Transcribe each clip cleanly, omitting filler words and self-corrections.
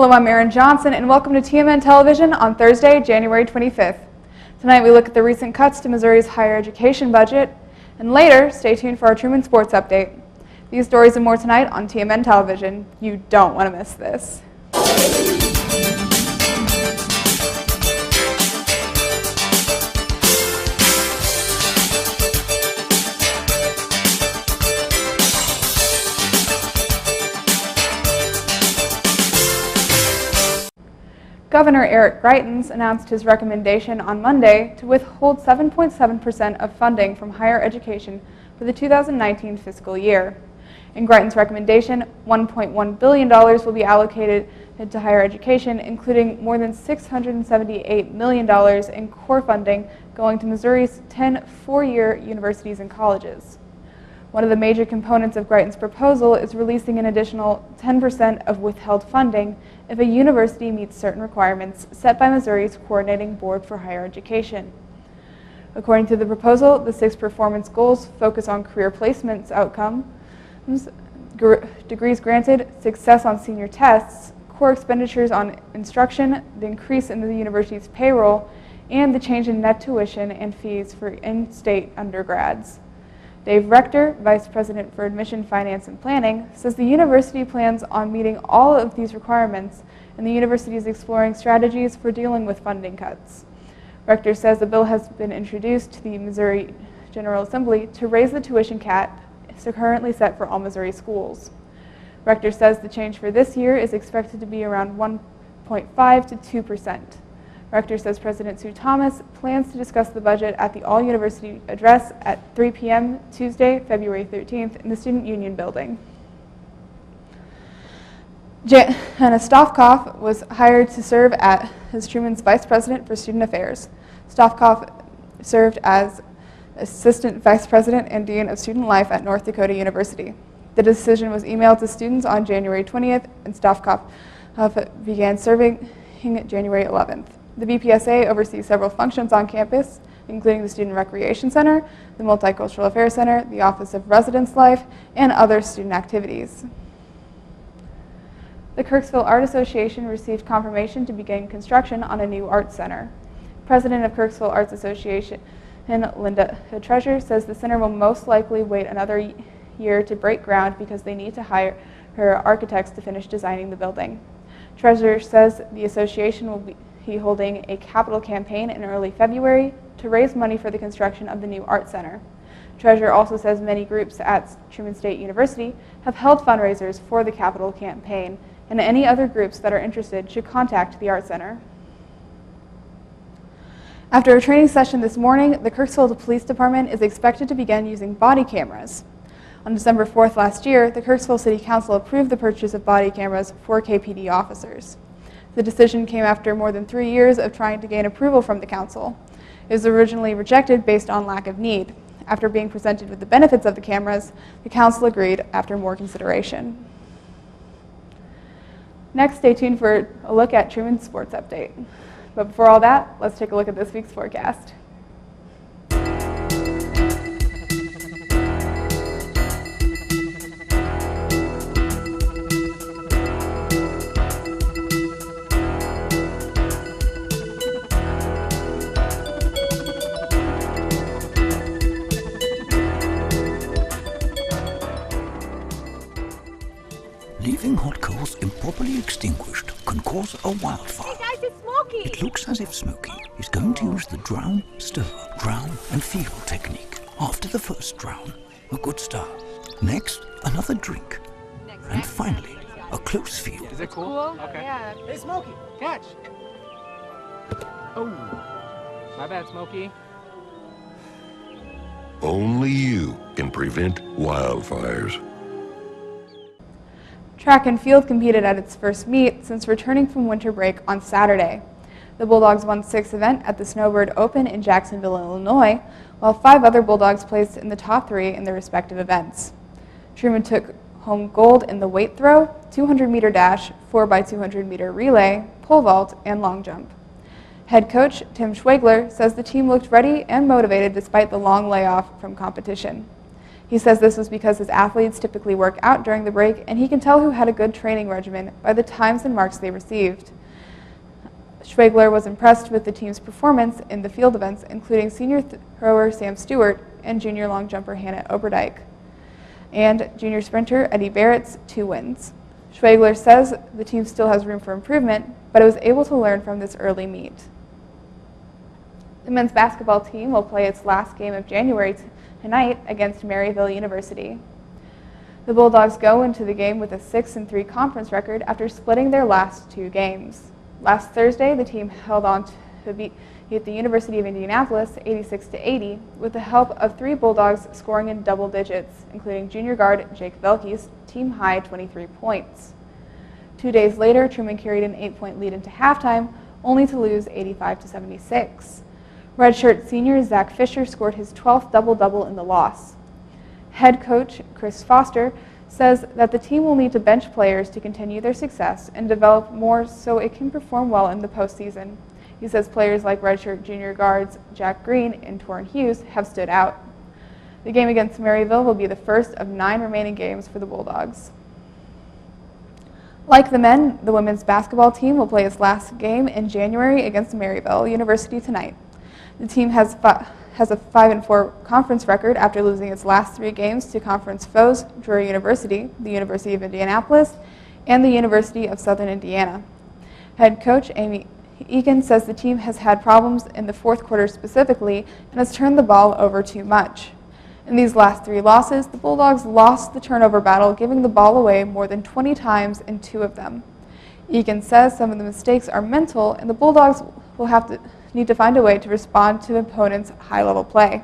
Hello, I'm Aerin Johnson, and welcome to TMN Television on Thursday, January 25th. Tonight we look at the recent cuts to Missouri's higher education budget, and later, stay tuned for our Truman Sports Update. These stories and more tonight on TMN Television. You don't want to miss this. Governor Greitens announced his recommendation on Monday to withhold 7.7% of funding from higher education for the 2019 fiscal year. In Greitens' recommendation, $1.1 billion will be allocated to higher education, including more than $678 million in core funding going to Missouri's 10 four-year universities and colleges. One of the major components of Greitens' proposal is releasing an additional 10% of withheld funding if a university meets certain requirements set by Missouri's Coordinating Board for Higher Education. According to the proposal, the 6 performance goals focus on career placements outcomes, degrees granted, success on senior tests, core expenditures on instruction, the increase in the university's payroll, and the change in net tuition and fees for in-state undergrads. Dave Rector, Vice President for Admission, Finance, and Planning, says the university plans on meeting all of these requirements, and the university is exploring strategies for dealing with funding cuts. Rector says the bill has been introduced to the Missouri General Assembly to raise the tuition cap currently set for all Missouri schools. Rector says the change for this year is expected to be around 1.5 to 2%. Rector says President Sue Thomas plans to discuss the budget at the all-university address at 3 p.m. Tuesday, February 13th in the Student Union Building. Hannah Stofkoff was hired to serve as Truman's Vice President for Student Affairs. Stofkoff served as Assistant Vice President and Dean of Student Life at North Dakota University. The decision was emailed to students on January 20th, and Stofkoff began serving January 11th. The VPSA oversees several functions on campus, including the Student Recreation Center, the Multicultural Affairs Center, the Office of Residence Life, and other student activities. The Kirksville Art Association received confirmation to begin construction on a new art center. President of Kirksville Arts Association, Linda Treasure, says the center will most likely wait another year to break ground because they need to hire her architects to finish designing the building. Treasure says the association will be holding a capital campaign in early February to raise money for the construction of the new art center. Treasure also says many groups at Truman State University have held fundraisers for the capital campaign, and any other groups that are interested should contact the art center. After a training session this morning, the Kirksville Police Department is expected to begin using body cameras. On December 4th last year, the Kirksville City Council approved the purchase of body cameras for KPD officers. The decision came after more than 3 years of trying to gain approval from the council. It was originally rejected based on lack of need. After being presented with the benefits of the cameras, the council agreed after more consideration. Next, stay tuned for a look at Truman's Sports Update. But before all that, let's take a look at this week's forecast. Leaving hot coals improperly extinguished can cause a wildfire. Hey guys, it's Smokey! It looks as if Smokey is going to use the drown, stir, drown and feel technique. After the first drown, a good start. Next, another drink. And finally, a close feel. Is it cool? Okay. Yeah. Hey, Smokey, catch! Oh, my bad, Smokey. Only you can prevent wildfires. Track and field competed at its first meet since returning from winter break on Saturday. The Bulldogs won 6th event at the Snowbird Open in Jacksonville, Illinois, while 5 other Bulldogs placed in the top 3 in their respective events. Truman took home gold in the weight throw, 200-meter dash, 4x200-meter relay, pole vault, and long jump. Head coach Tim Schwegler says the team looked ready and motivated despite the long layoff from competition. He says this was because his athletes typically work out during the break, and he can tell who had a good training regimen by the times and marks they received. Schwegler was impressed with the team's performance in the field events, including senior thrower Sam Stewart and junior long jumper Hannah Oberdijk, and junior sprinter Eddie Barrett's 2 wins. Schwegler says the team still has room for improvement, but it was able to learn from this early meet. The men's basketball team will play its last game of January tonight against Maryville University. The Bulldogs go into the game with a 6-3 conference record after splitting their last 2 games. Last Thursday, the team held on to beat the University of Indianapolis 86-80 with the help of 3 Bulldogs scoring in double digits, including junior guard Jake Velke's team-high 23 points. 2 days later, Truman carried an 8-point lead into halftime, only to lose 85-76. Redshirt senior Zach Fisher scored his 12th double-double in the loss. Head coach Chris Foster says that the team will need to bench players to continue their success and develop more so it can perform well in the postseason. He says players like redshirt junior guards Jack Green and Torrin Hughes have stood out. The game against Maryville will be the first of 9 remaining games for the Bulldogs. Like the men, the women's basketball team will play its last game in January against Maryville University tonight. The team has a 5-4 conference record after losing its last 3 games to conference foes Drury University, the University of Indianapolis, and the University of Southern Indiana. Head coach Amy Egan says the team has had problems in the 4th quarter specifically and has turned the ball over too much. In these last 3 losses, the Bulldogs lost the turnover battle, giving the ball away more than 20 times in 2 of them. Egan says some of the mistakes are mental, and the Bulldogs will need to find a way to respond to opponents' high-level play.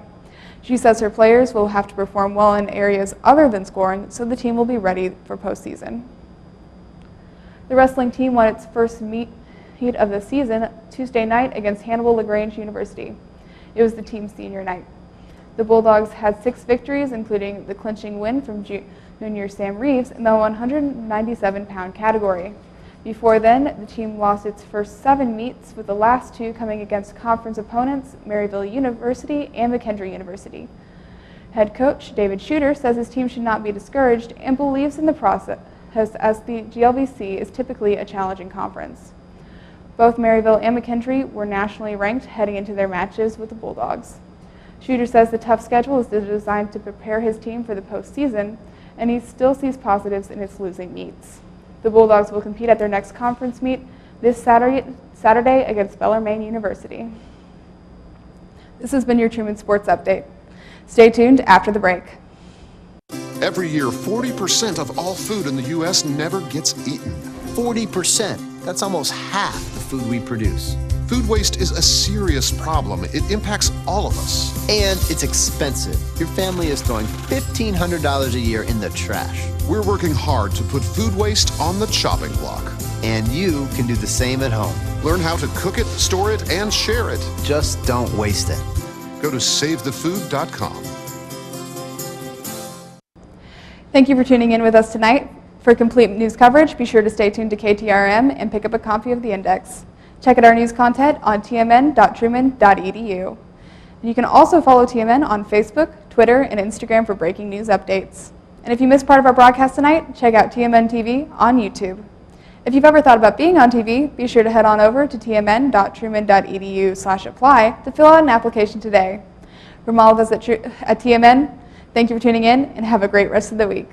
She says her players will have to perform well in areas other than scoring, so the team will be ready for postseason. The wrestling team won its first meet of the season Tuesday night against Hannibal LaGrange University. It was the team's senior night. The Bulldogs had 6 victories, including the clinching win from junior Sam Reeves in the 197-pound category. Before then, the team lost its first 7 meets, with the last 2 coming against conference opponents Maryville University and McKendree University. Head coach David Shooter says his team should not be discouraged and believes in the process, as the GLVC is typically a challenging conference. Both Maryville and McKendree were nationally ranked heading into their matches with the Bulldogs. Shooter says the tough schedule is designed to prepare his team for the postseason, and he still sees positives in its losing meets. The Bulldogs will compete at their next conference meet this Saturday against Bellarmine University. This has been your Truman Sports Update. Stay tuned after the break. Every year, 40% of all food in the U.S. never gets eaten. 40%. That's almost half the food we produce. Food waste is a serious problem. It impacts all of us. And it's expensive. Your family is throwing $1,500 a year in the trash. We're working hard to put food waste on the chopping block. And you can do the same at home. Learn how to cook it, store it, and share it. Just don't waste it. Go to SaveTheFood.com. Thank you for tuning in with us tonight. For complete news coverage, be sure to stay tuned to KTRM and pick up a copy of the Index. Check out our news content on tmn.truman.edu. And you can also follow TMN on Facebook, Twitter, and Instagram for breaking news updates. And if you missed part of our broadcast tonight, check out TMN TV on YouTube. If you've ever thought about being on TV, be sure to head on over to tmn.truman.edu/apply to fill out an application today. From all of us at TMN, thank you for tuning in and have a great rest of the week.